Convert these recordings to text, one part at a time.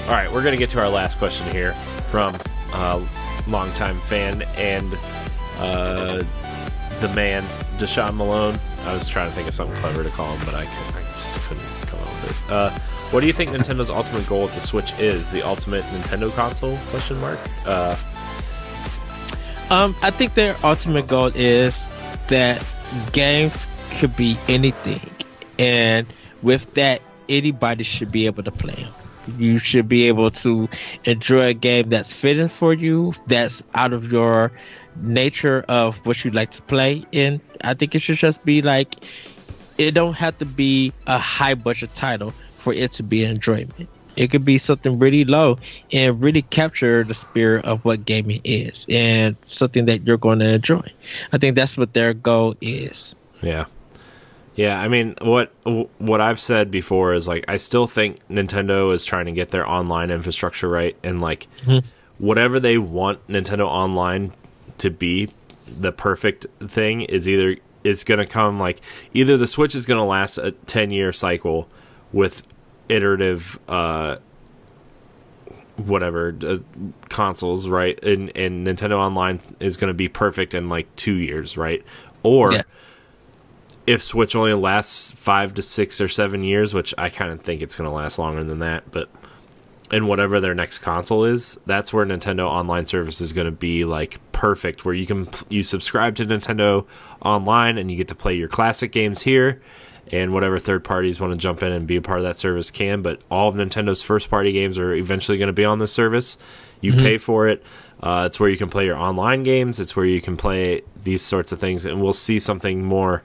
All right, we're going to get to our last question here from longtime fan and the man, Deshaun Malone. I was trying to think of something clever to call him, but I just couldn't come up with it. What do you think Nintendo's ultimate goal with the Switch is? The ultimate Nintendo console? Question mark. I think their ultimate goal is that games could be anything, and with that, anybody should be able to play them. You should be able to enjoy a game that's fitting for you, that's out of your nature of what you like to play. And I think it should just be like, it don't have to be a high budget title for it to be enjoyment. It could be something really low and really capture the spirit of what gaming is and something that you're going to enjoy. I think that's what their goal is. Yeah. Yeah, I mean, what I've said before is, like, I still think Nintendo is trying to get their online infrastructure right, and, like, whatever they want Nintendo Online to be, the perfect thing is going to come, like, either the Switch is going to last a 10-year cycle with iterative consoles, right, and Nintendo Online is going to be perfect in, like, 2 years, right? Or... yes. If Switch only lasts 5 to 6 or 7 years, which I kind of think it's going to last longer than that, but and whatever their next console is, that's where Nintendo Online Service is going to be, like, perfect, where you subscribe to Nintendo Online and you get to play your classic games here, and whatever third parties want to jump in and be a part of that service can, but all of Nintendo's first party games are eventually going to be on this service. You pay for it. It's where you can play your online games. It's where you can play these sorts of things, and we'll see something more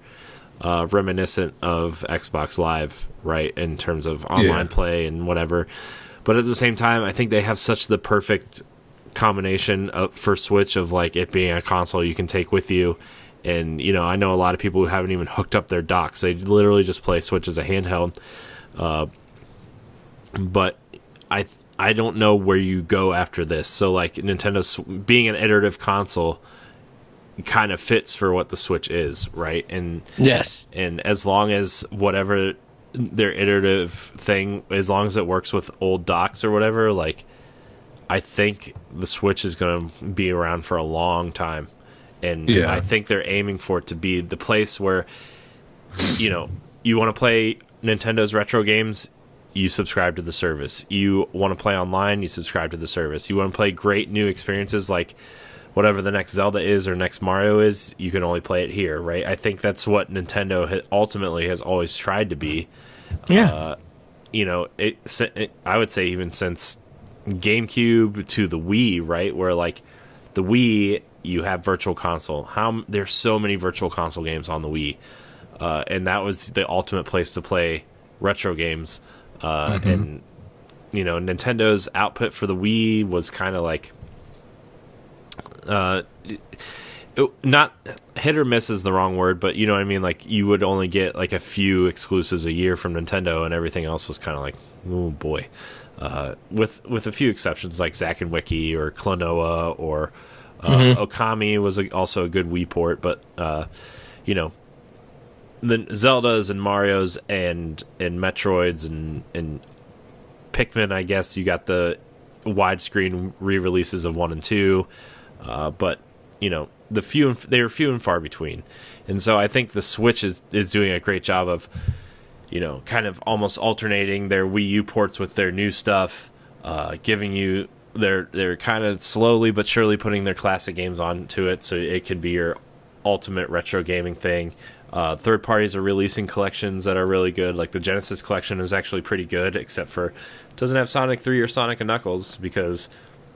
reminiscent of Xbox Live, right, in terms of online play and whatever. But at the same time, I think they have such the perfect combination for Switch of, like, it being a console you can take with you. And, you know, I know a lot of people who haven't even hooked up their docks. They literally just play Switch as a handheld. But I don't know where you go after this. So, like, Nintendo's being an iterative console kind of fits for what the Switch is, right? And yes, and as long as whatever their iterative thing, as long as it works with old docks or whatever, like, I think the Switch is going to be around for a long time. And I think they're aiming for it to be the place where, you know, you want to play Nintendo's retro games, you subscribe to the service. You want to play online, you subscribe to the service. You want to play great new experiences like whatever the next Zelda is or next Mario is, you can only play it here, right? I think that's what Nintendo ultimately has always tried to be. Yeah. You know, I would say even since GameCube to the Wii, right? Where, like, the Wii, you have Virtual Console. There's so many Virtual Console games on the Wii. And that was the ultimate place to play retro games. And, you know, Nintendo's output for the Wii was kind of like... not hit or miss is the wrong word, but you know what I mean? Like, you would only get, like, a few exclusives a year from Nintendo, and everything else was kind of like, oh boy. With a few exceptions, like Zack and Wiki or Klonoa or Okami was also a good Wii port, but you know, the Zeldas and Marios and Metroids and Pikmin, I guess you got the widescreen re-releases of 1 and 2, but you know, they were few and far between, and so I think the Switch is doing a great job of, you know, kind of almost alternating their Wii U ports with their new stuff, giving you they're kind of slowly but surely putting their classic games onto it, so it can be your ultimate retro gaming thing. Third parties are releasing collections that are really good. Like the Genesis collection is actually pretty good, except for it doesn't have Sonic 3 or Sonic and Knuckles because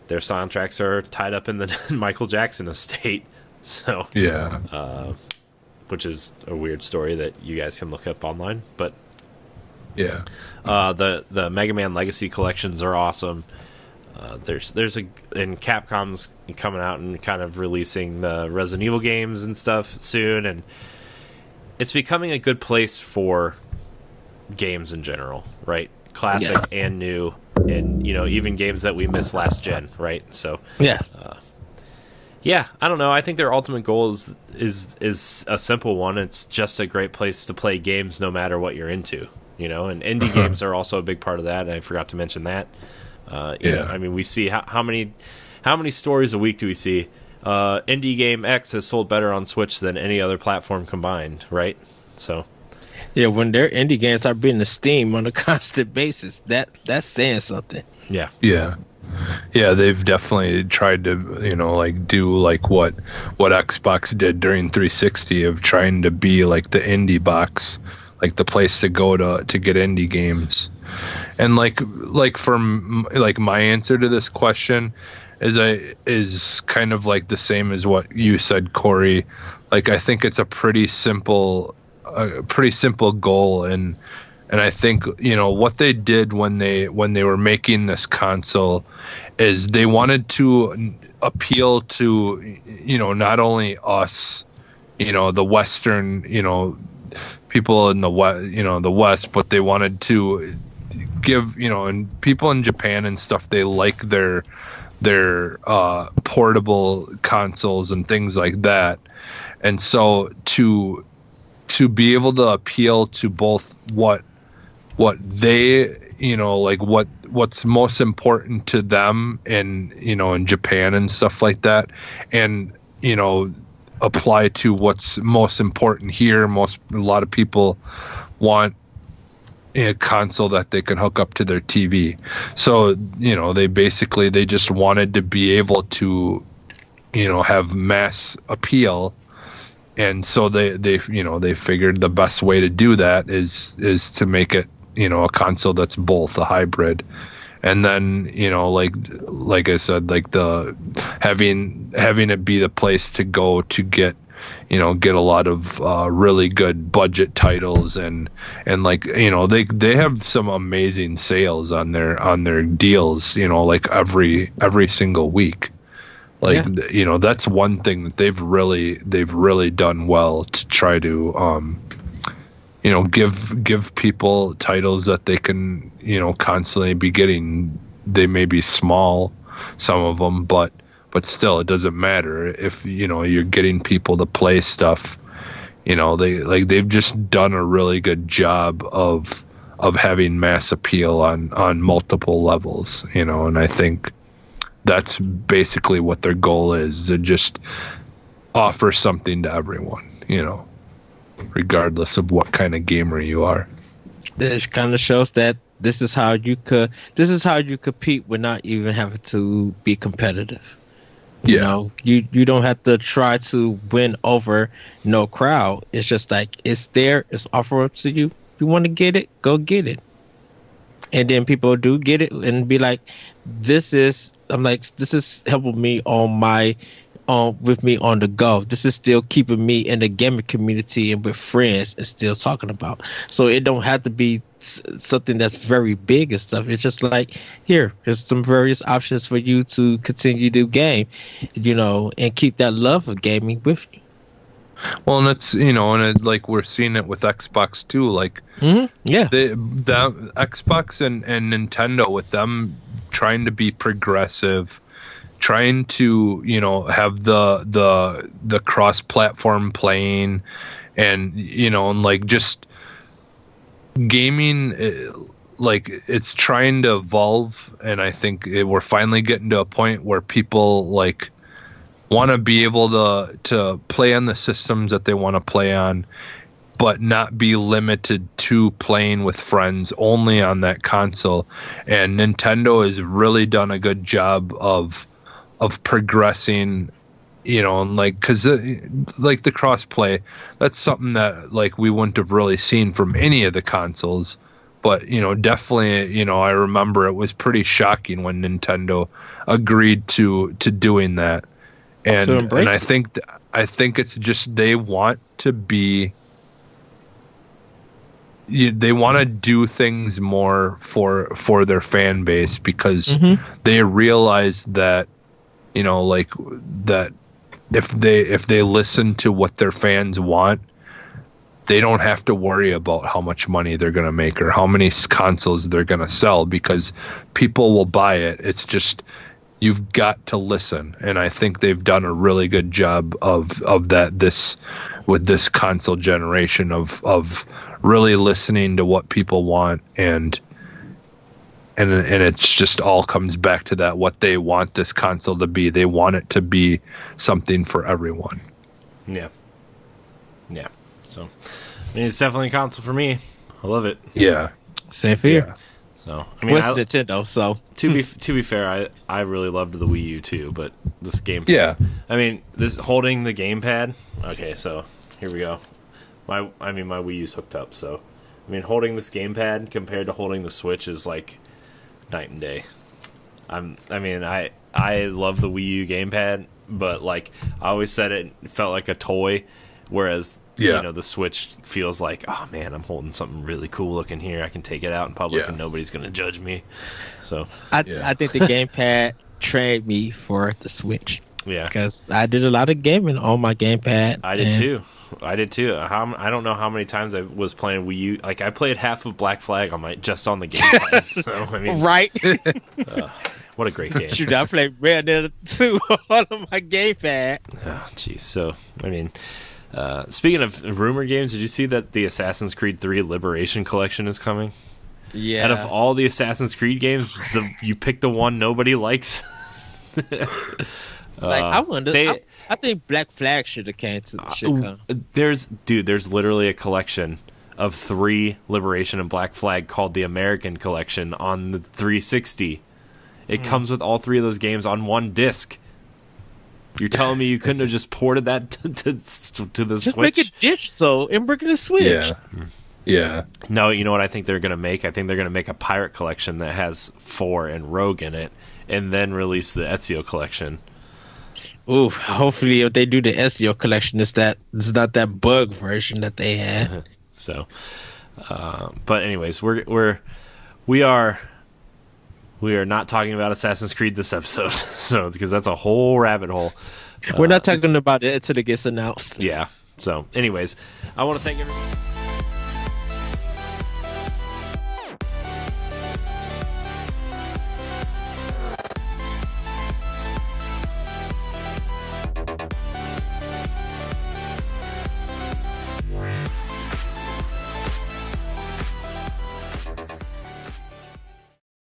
their soundtracks are tied up in the Michael Jackson estate. So yeah, which is a weird story that you guys can look up online. But yeah, the Mega Man Legacy collections are awesome. And Capcom's coming out and kind of releasing the Resident Evil games and stuff soon, and it's becoming a good place for games in general, right? Classic and new, and you know, even games that we missed last gen, right? So yeah, I don't know. I think their ultimate goal is a simple one. It's just a great place to play games no matter what you're into, you know. And indie games are also a big part of that. And I forgot to mention that, You know, I mean, we see how many stories a week do we see? Indie game X has sold better on Switch than any other platform combined, right? So, yeah, when their indie games are being the Steam on a constant basis, that's saying something. Yeah. Yeah, they've definitely tried to, you know, like do like what Xbox did during 360 of trying to be like the indie box, like the place to go to get indie games. And like from like my answer to this question is kind of like the same as what you said, Corey. Like I think it's a pretty simple goal, and I think, you know, what they did when they were making this console is they wanted to appeal to, you know, not only us, you know, the Western, you know, people in the West, you know, the West, but they wanted to give, you know, and people in Japan and stuff, they like their portable consoles and things like that. And so to be able to appeal to both what they, you know, like what's most important to them in, you know, in Japan and stuff like that, and, you know, apply to what's most important here. A lot of people want a console that they can hook up to their TV. So, you know, they just wanted to be able to, you know, have mass appeal. And so they you know, they figured the best way to do that is to make it, you know, a console that's both a hybrid. And then, you know, like I said, like the having it be the place to go to get, you know, get a lot of really good budget titles, and like, you know, they have some amazing sales on their deals, you know, like every single week. Like, yeah. You know, that's one thing that they've really done well to try to you know, give people titles that they can, you know, constantly be getting. They may be small, some of them, but still, it doesn't matter if, you know, you're getting people to play stuff. You know, they've just done a really good job of having mass appeal on multiple levels, you know, and I think that's basically what their goal is, to just offer something to everyone, you know, regardless of what kind of gamer you are. This kind of shows that this is how you compete without even having to be competitive. You know, you don't have to try to win over no crowd. It's just like, it's there, it's offered to you. You want to get it, go get it. And then people do get it and be like, this is helping me with me on the go. This is still keeping me in the gaming community and with friends and still talking about. So it don't have to be something that's very big and stuff. It's just like, here's some various options for you to continue to game, you know, and keep that love of gaming with you. Well, and it's, you know, and like we're seeing it with Xbox too. Like, yeah, the Xbox and Nintendo, with them trying to be progressive, trying to, you know, have the cross-platform playing, and, you know, and like just gaming, like it's trying to evolve, and I think we're finally getting to a point where people like want to be able to play on the systems that they want to play on, but not be limited to playing with friends only on that console. And Nintendo has really done a good job of progressing, you know, and like, because like the crossplay, that's something that like we wouldn't have really seen from any of the consoles. But, you know, definitely, you know, I remember it was pretty shocking when Nintendo agreed to doing that. And I think it's just they want to be, they want to do things more for their fan base, because they realize that, you know, like that if they listen to what their fans want, they don't have to worry about how much money they're going to make or how many consoles they're going to sell, because people will buy it. It's just, you've got to listen. And I think they've done a really good job of that with this console generation of really listening to what people want, and and it's just all comes back to that, what they want this console to be. They want it to be something for everyone. Yeah. So, I mean, it's definitely a console for me. I love it. Yeah. Same here. Yeah. So, I mean, What's Nintendo? So to be fair, I really loved the Wii U too, but this game. Yeah. I mean, this holding the gamepad. Okay, so here we go. My Wii U's hooked up, so I mean, holding this gamepad compared to holding the Switch is like night and day. I love the Wii U gamepad, but like I always said, it felt like a toy, whereas the Switch feels like, oh man, I'm holding something really cool looking here. I can take it out in public and nobody's gonna judge me. So I think the gamepad trained me for the Switch. Yeah, because I did a lot of gaming on my gamepad. I did too. I I don't know how many times I was playing Wii U. Like I played half of Black Flag on the gamepad. So I mean, right. What a great game! Shoot, I played Red Dead 2 on my gamepad. Oh, jeez. So I mean, speaking of rumored games, did you see that the Assassin's Creed 3 Liberation Collection is coming? Yeah. Out of all the Assassin's Creed games, you pick the one nobody likes. I wonder. I think Black Flag should have come. There's literally a collection of 3 Liberation and Black Flag called the American Collection on the 360. It comes with all 3 of those games on one disc. You're telling me you couldn't have just ported that to the Switch? Just make it digital and bring it to Switch. Yeah. No, you know what I think they're gonna make? I think they're gonna make a pirate collection that has 4 and Rogue in it, and then release the Ezio collection. Ooh, hopefully if they do the Ezio collection, it's not that bug version that they had. So, but anyways, we are not talking about Assassin's Creed this episode, so because that's a whole rabbit hole. We're not talking about it until it gets announced. Yeah. So, anyways, I want to thank everyone.